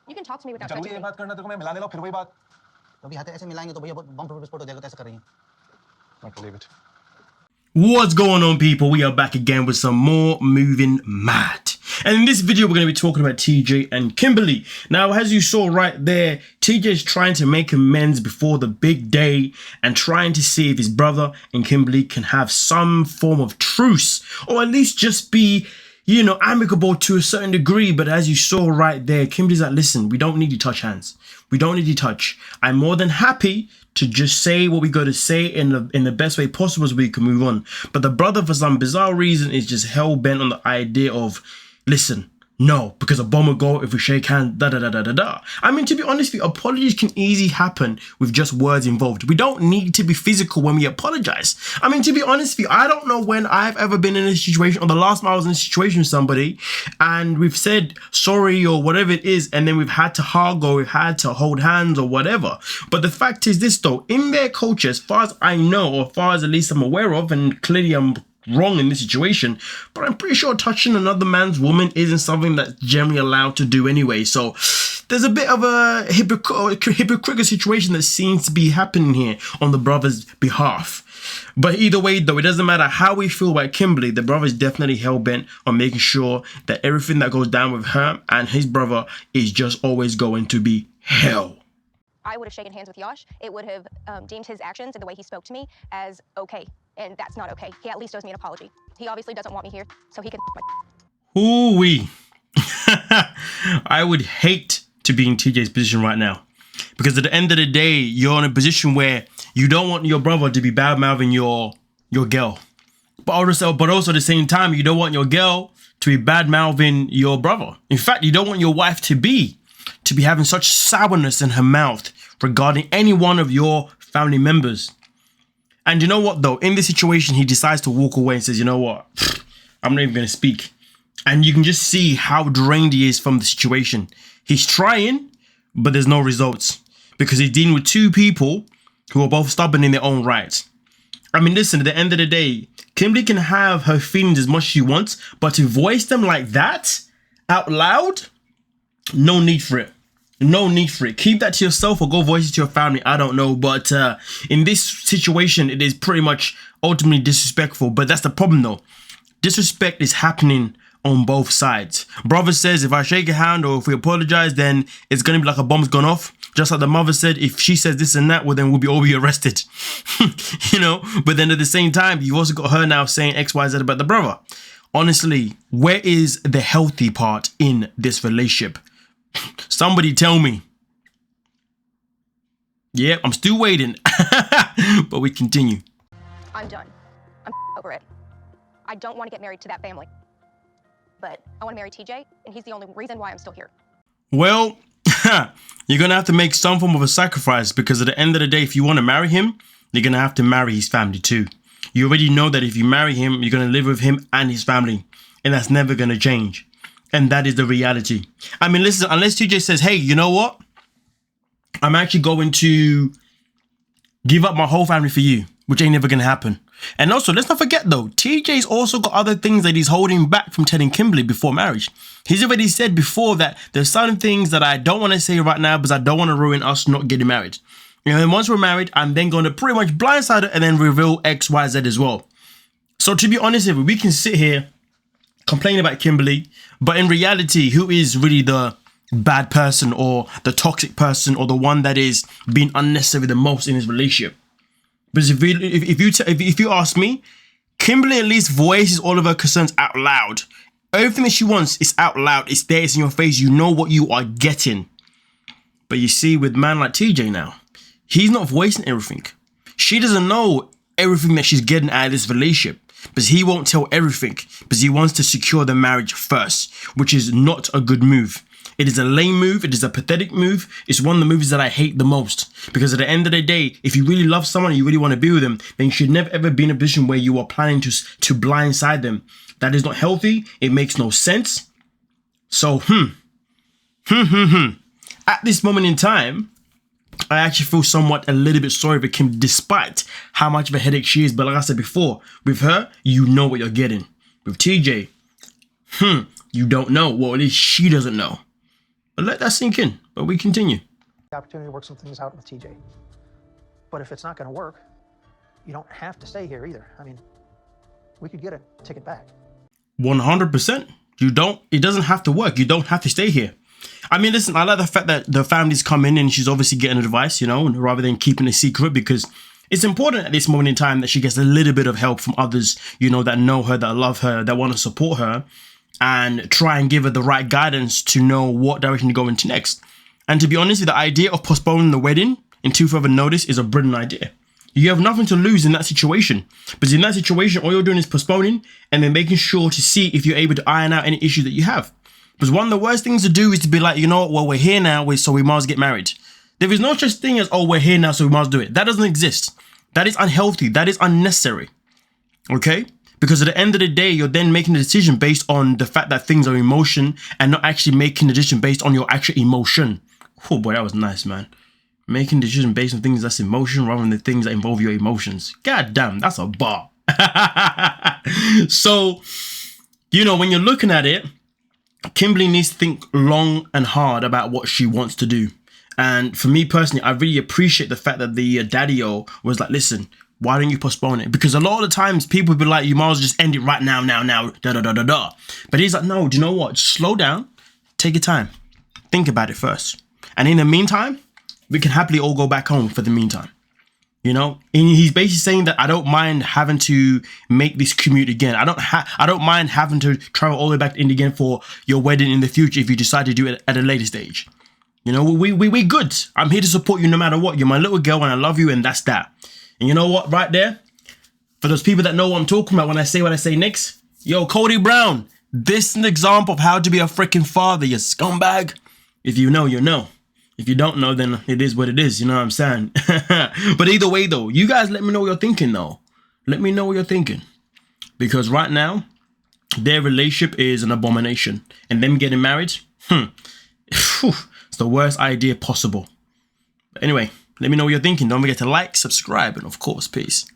You can talk to me without जरूरी touching है me. बात करना, तो मैं मिला ले लो, फिर वही बात। तो अभी हाथ ऐसे मिलाएंगे तो भैया बम विस्फोट हो जाएगा, तो ऐसा कर रही हैं। Not to leave it. What's going on, people? We are back again with some more Moving Mad. And in this video, we're going to be talking about TJ and Kimberly. Now, as you saw right there, TJ is trying to make amends before the big day and trying to see if his brother and Kimberly can have some form of truce, or at least just be, you know, amicable to a certain degree. But as you saw right there, Kimberly's like, listen, we don't need to touch hands. We don't need to touch. I'm more than happy to just say what we got to say in the best way possible so we can move on. But the brother, for some bizarre reason, is just hell-bent on the idea of, listen, no, because a bomb will go if we shake hands, da-da-da-da-da-da. I mean, to be honest with you, apologies can easily happen with just words involved. We don't need to be physical when we apologize. I mean, to be honest with you, I don't know when I've ever been in a situation, or the last time I was in a situation with somebody, and we've said sorry or whatever it is, and then we've had to hug or we've had to hold hands or whatever. But the fact is this, though, in their culture, as far as I know, or as far as at least I'm aware of, and clearly I'm wrong in this situation, but I'm pretty sure touching another man's woman isn't something that's generally allowed to do anyway. So there's a bit of a hypocritical situation that seems to be happening here on the brother's behalf. But either way, though, it doesn't matter how we feel about Kimberly, the brother is definitely hell-bent on making sure that everything that goes down with her and his brother is just always going to be hell. I would have shaken hands with Yash. It would have deemed his actions and the way he spoke to me as okay. And that's not okay. He at least owes me an apology. He obviously doesn't want me here, so he can Ooh-wee. I would hate to be in TJ's position right now. Because at the end of the day, you're in a position where you don't want your brother to be bad-mouthing your girl. But also at the same time, you don't want your girl to be bad-mouthing your brother. In fact, you don't want your wife to be having such sourness in her mouth regarding any one of your family members. And you know what, though? In this situation, he decides to walk away and says, you know what? I'm not even going to speak. And you can just see how drained he is from the situation. He's trying, but there's no results. Because he's dealing with two people who are both stubborn in their own right. I mean, listen, at the end of the day, Kimberly can have her feelings as much as she wants, but to voice them like that, out loud, no need for it. No need for it. Keep that to yourself or go voice it to your family. I don't know. But in this situation, it is pretty much ultimately disrespectful. But that's the problem, though. Disrespect is happening on both sides. Brother says if I shake a hand or if we apologize, then it's going to be like a bomb's gone off. Just like the mother said, if she says this and that, well, then we'll all be arrested. You know? But then at the same time, you've also got her now saying X, Y, Z about the brother. Honestly, where is the healthy part in this relationship? Somebody tell me. Yeah, I'm still waiting. But we continue. I'm done. I'm over it. I don't want to get married to that family. But I want to marry TJ, and he's the only reason why I'm still here. Well, you're going to have to make some form of a sacrifice, because at the end of the day, if you want to marry him, you're going to have to marry his family too. You already know that if you marry him, you're going to live with him and his family. And that's never going to change. And that is the reality. I mean, listen, unless TJ says, hey, you know what? I'm actually going to give up my whole family for you, which ain't never going to happen. And also, let's not forget, though, TJ's also got other things that he's holding back from telling Kimberly before marriage. He's already said before that there's certain things that I don't want to say right now because I don't want to ruin us not getting married. And then once we're married, I'm then going to pretty much blindside her and then reveal X, Y, Z as well. So to be honest with you, we can sit here complain about Kimberly, but in reality, who is really the bad person or the toxic person or the one that is being unnecessary the most in his relationship? Because if you ask me, Kimberly at least voices all of her concerns out loud. Everything that she wants is out loud. It's there. It's in your face. You know what you are getting. But you see, with a man like TJ now, he's not voicing everything. She doesn't know everything that she's getting out of this relationship. Because he won't tell everything, because he wants to secure the marriage first, which is not a good move. It is a lame move. It is a pathetic move. It's one of the movies that I hate the most. Because at the end of the day, if you really love someone and you really want to be with them, then you should never ever be in a position where you are planning to blindside them. That is not healthy. It makes no sense. So, at this moment in time, I actually feel somewhat a little bit sorry for Kim, despite how much of a headache she is. But like I said before, with her, you know what you're getting. With TJ, you don't know. Well, at least she doesn't know. But let that sink in. But we continue. The opportunity to work some things out with TJ. But if it's not going to work, you don't have to stay here either. I mean, we could get a ticket back. 100%. You don't, it doesn't have to work. You don't have to stay here. I mean, listen, I like the fact that the family's come in and she's obviously getting advice, you know, rather than keeping a secret, because it's important at this moment in time that she gets a little bit of help from others, you know, that know her, that love her, that want to support her and try and give her the right guidance to know what direction to go into next. And to be honest, the idea of postponing the wedding until further notice is a brilliant idea. You have nothing to lose in that situation. But in that situation, all you're doing is postponing and then making sure to see if you're able to iron out any issues that you have. Because one of the worst things to do is to be like, you know what, well, we're here now, so we might as well get married. There is no such thing as, oh, we're here now, so we might as well do it. That doesn't exist. That is unhealthy. That is unnecessary. Okay? Because at the end of the day, you're then making a decision based on the fact that things are emotion and not actually making a decision based on your actual emotion. Oh boy, that was nice, man. Making a decision based on things that's emotion rather than the things that involve your emotions. God damn, that's a bar. So, you know, when you're looking at it, Kimberly needs to think long and hard about what she wants to do. And for me personally, I really appreciate the fact that the daddy-o was like, listen, why don't you postpone it? Because a lot of the times people would be like, you might as well just end it right now, da-da-da-da-da. But he's like, no, do you know what? Just slow down, take your time, think about it first. And in the meantime, we can happily all go back home for the meantime. You know, and he's basically saying that I don't mind having to make this commute again. I don't mind having to travel all the way back to India again for your wedding in the future if you decide to do it at a later stage. You know, we good. I'm here to support you no matter what. You're my little girl and I love you, and that's that. And you know what, right there, for those people that know what I'm talking about when I say what I say next, yo, Cody Brown, this is an example of how to be a freaking father, you scumbag. If you know, you know. If you don't know, then it is what it is. You know what I'm saying? But either way, though, you guys let me know what you're thinking, though. Let me know what you're thinking. Because right now, their relationship is an abomination. And them getting married, it's the worst idea possible. But anyway, let me know what you're thinking. Don't forget to like, subscribe, and of course, peace.